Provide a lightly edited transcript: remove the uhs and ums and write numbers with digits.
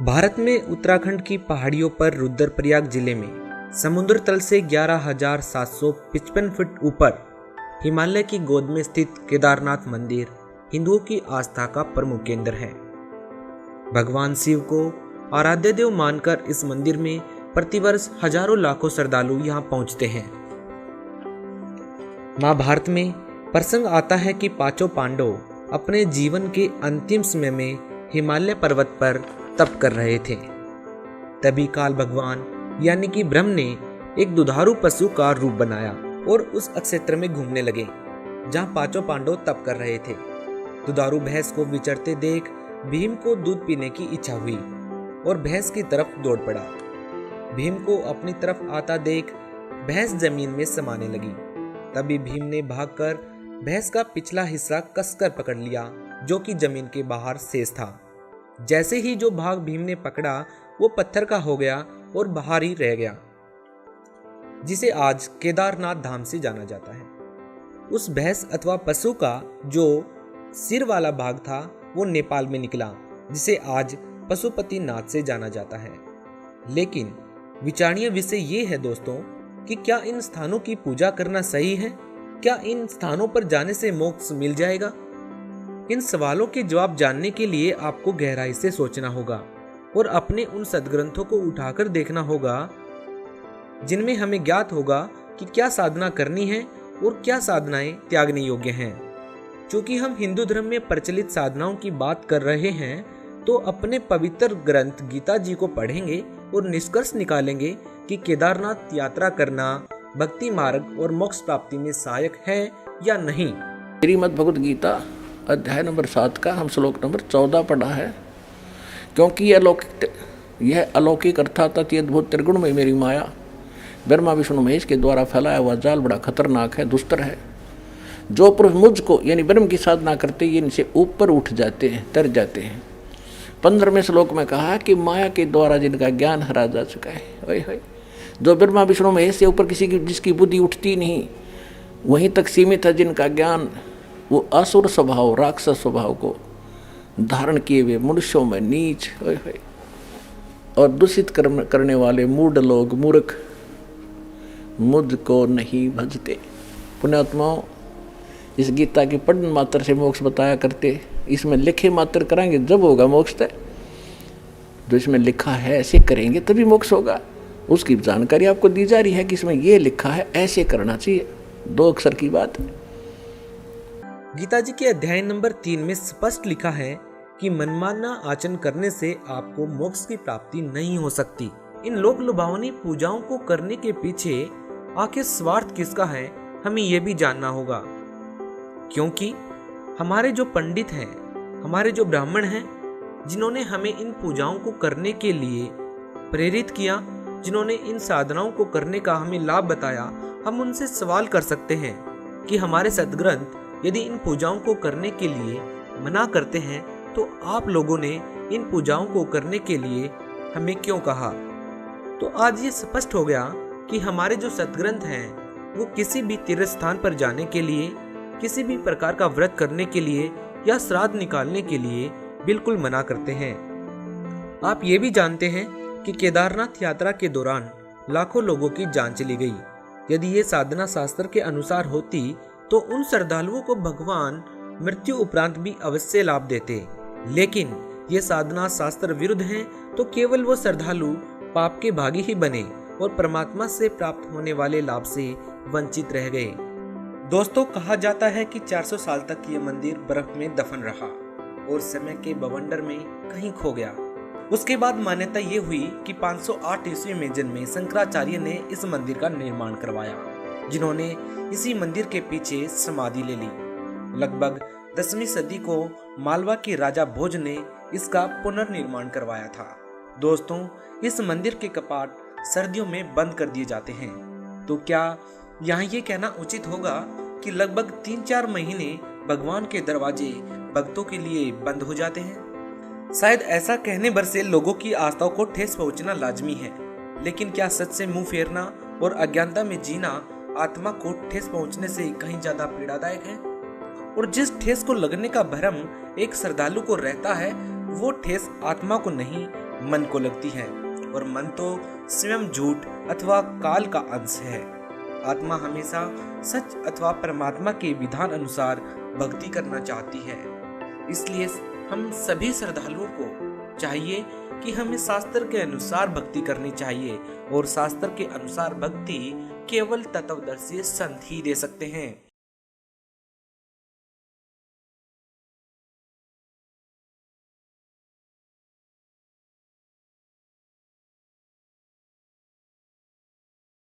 भारत में उत्तराखंड की पहाड़ियों पर रुद्रप्रयाग जिले में समुद्र तल से 11,755 फीट ऊपर हिमालय की गोद में स्थित केदारनाथ मंदिर हिंदुओं की आस्था का प्रमुख केंद्र है। भगवान शिव को आराध्य देव मानकर इस मंदिर में प्रतिवर्ष हजारों लाखों श्रद्धालु यहाँ पहुँचते हैं। महाभारत में प्रसंग आता है कि पांचों पांडव अपने जीवन के अंतिम समय में हिमालय पर्वत पर तप कर रहे थे। तभी काल भगवान यानी कि ब्रह्म ने एक दुधारू पशु का रूप बनाया और उस क्षेत्र में घूमने लगे जहां पांचों पांडव तप कर रहे थे। दुधारू भैंस को विचरते देख भीम को दूध पीने की इच्छा हुई और भैंस की तरफ दौड़ पड़ा। भीम को अपनी तरफ आता देख भैंस जमीन में समाने लगी। तभी भीम ने भागकर भैंस का पिछला हिस्सा कसकर पकड़ लिया जो कि जमीन के बाहर शेष था। जैसे ही जो भाग भीम ने पकड़ा वो पत्थर का हो गया और बाहर ही रह गया, जिसे आज केदारनाथ धाम से जाना जाता है। उस भैंस अथवा पशु का जो सिर वाला भाग था वो नेपाल में निकला, जिसे आज पशुपतिनाथ से जाना जाता है। लेकिन विचारणीय विषय ये है दोस्तों कि क्या इन स्थानों की पूजा करना सही है? क्या इन स्थानों पर जाने से मोक्ष मिल जाएगा? इन सवालों के जवाब जानने के लिए आपको गहराई से सोचना होगा और अपने उन सद्ग्रंथों को उठाकर देखना होगा जिनमें हमें ज्ञात होगा कि क्या साधना करनी है और क्या साधनाएं त्यागने योग्य हैं। चूंकि हम हिंदू धर्म में प्रचलित साधनाओं की बात कर रहे हैं तो अपने पवित्र ग्रंथ गीता जी को पढ़ेंगे और निष्कर्ष निकालेंगे कि केदारनाथ यात्रा करना भक्ति मार्ग और मोक्ष प्राप्ति में सहायक है या नहीं। श्रीमद् भगवद गीता अध्याय नंबर 7 का हम श्लोक नंबर 14 पढ़ा है। क्योंकि यह अलौकिक अर्थात अति अद्भुत त्रिगुण में मेरी माया ब्रह्मा विष्णु महेश के द्वारा फैलाया हुआ जाल बड़ा खतरनाक है, दुस्तर है। जो पुरुष मुझको यानी ब्रह्म की साधना करते ये इनसे ऊपर उठ जाते हैं, तर जाते हैं। 15वें श्लोक में कहा कि माया के द्वारा जिनका ज्ञान हरा जा चुका है, ओए जो ब्रह्मा विष्णु महेश से ऊपर किसी की जिसकी बुद्धि उठती नहीं वहीं तक सीमित है, जिनका ज्ञान वो असुर स्वभाव राक्षस स्वभाव को धारण किए हुए मनुष्यों में नीच और दूषित करने वाले मूढ़ लोग मूर्ख मुझको नहीं भजते। पुण्यात्माओं, इस गीता के पढ़न मात्र से मोक्ष बताया करते, इसमें लिखे मात्र कराएंगे जब होगा मोक्ष तय। जो इसमें लिखा है ऐसे करेंगे तभी मोक्ष होगा। उसकी जानकारी आपको दी जा रही है कि इसमें यह लिखा है ऐसे करना चाहिए, 2 अक्षर की बात है। गीता जी के अध्याय नंबर 3 में स्पष्ट लिखा है कि मनमाना आचरण करने से आपको मोक्ष की प्राप्ति नहीं हो सकती। इन लोक लुभावनी पूजाओं को करने के पीछे आखिर स्वार्थ किसका है, हमें यह भी जानना होगा। क्योंकि हमारे जो पंडित हैं, हमारे जो ब्राह्मण हैं, जिन्होंने हमें इन पूजाओं को करने के लिए प्रेरित किया, जिन्होंने इन साधनाओं को करने का हमें लाभ बताया, हम उनसे सवाल कर सकते हैं कि हमारे सद्ग्रंथ यदि इन पूजाओं को करने के लिए मना करते हैं तो आप लोगों ने इन पूजाओं को करने के लिए हमें क्यों कहा। तो आज ये स्पष्ट हो गया कि हमारे जो सद्ग्रंथ हैं वो किसी भी तीर्थ स्थान पर जाने के लिए, किसी भी प्रकार का व्रत करने के लिए या श्राद्ध निकालने के लिए बिल्कुल मना करते हैं। आप ये भी जानते हैं कि केदारनाथ यात्रा के दौरान लाखों लोगों की जान चली गई। यदि ये साधना शास्त्र के अनुसार होती तो उन श्रद्धालुओं को भगवान मृत्यु उपरांत भी अवश्य लाभ देते। लेकिन ये साधना शास्त्र विरुद्ध है तो केवल वो श्रद्धालु पाप के भागी ही बने और परमात्मा से प्राप्त होने वाले लाभ से वंचित रह गए। दोस्तों, कहा जाता है कि 400 साल तक ये मंदिर बर्फ में दफन रहा और समय के बवंडर में कहीं खो गया। उसके बाद मान्यता ये हुई कि 508 ईस्वी में जन्मे शंकराचार्य ने इस मंदिर का निर्माण करवाया, जिन्होंने इसी मंदिर के पीछे समाधि ले ली। लगभग 10वीं सदी को मालवा के राजा भोज ने इसका पुनर्निर्माण करवाया था। दोस्तों, इस मंदिर के कपाट सर्दियों में बंद कर दिए जाते हैं। तो क्या यहाँ ये कहना उचित होगा कि लगभग 3-4 महीने भगवान के दरवाजे भक्तों के लिए बंद हो जाते हैं? शायद ऐसा कहने भर से लोगों की आस्थाओं को ठेस पहुंचना लाजमी है, लेकिन क्या सच से मुंह फेरना और अज्ञानता में जीना आत्मा को ठेस पहुंचने से कहीं ज्यादा पीड़ादायक है? और जिस ठेस को लगने का भ्रम एक श्रद्धालु को रहता है वो ठेस आत्मा को नहीं मन को लगती है, और मन तो स्वयं झूठ अथवा काल का अंश है। आत्मा हमेशा सच अथवा परमात्मा के विधान अनुसार भक्ति करना चाहती है। इसलिए हम सभी श्रद्धालुओं को चाहिए कि हमें शास्त्र के अनुसार भक्ति करनी चाहिए, और शास्त्र के अनुसार भक्ति केवल तत्वदर्शी संत ही दे सकते हैं।